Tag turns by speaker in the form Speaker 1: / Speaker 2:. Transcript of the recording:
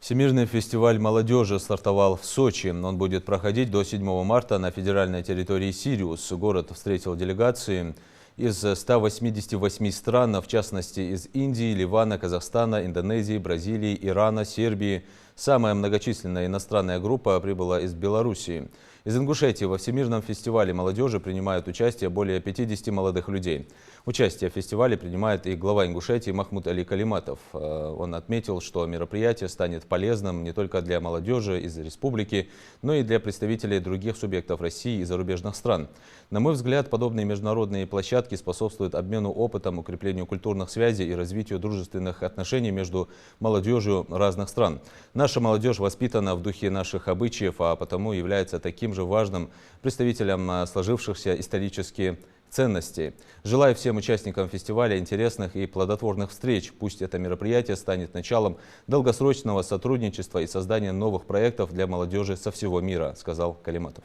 Speaker 1: Всемирный фестиваль молодежи стартовал в Сочи. Он будет проходить до 7 марта на федеральной территории Сириус. Город встретил делегации из 188 стран, в частности из Индии, Ливана, Казахстана, Индонезии, Бразилии, Ирана, Сербии. Самая многочисленная иностранная группа прибыла из Белоруссии. Из Ингушетии во Всемирном фестивале молодежи принимают участие более 50 молодых людей. Участие в фестивале принимает и глава Ингушетии Махмуд Али Калиматов. Он отметил, что мероприятие станет полезным не только для молодежи из республики, но и для представителей других субъектов России и зарубежных стран. На мой взгляд, подобные международные площадки способствуют обмену опытом, укреплению культурных связей и развитию дружественных отношений между молодежью разных стран. Наша молодежь воспитана в духе наших обычаев, а потому является таким же важным представителем сложившихся исторических ценностей. Желаю всем участникам фестиваля интересных и плодотворных встреч. Пусть это мероприятие станет началом долгосрочного сотрудничества и создания новых проектов для молодежи со всего мира, сказал Калиматов.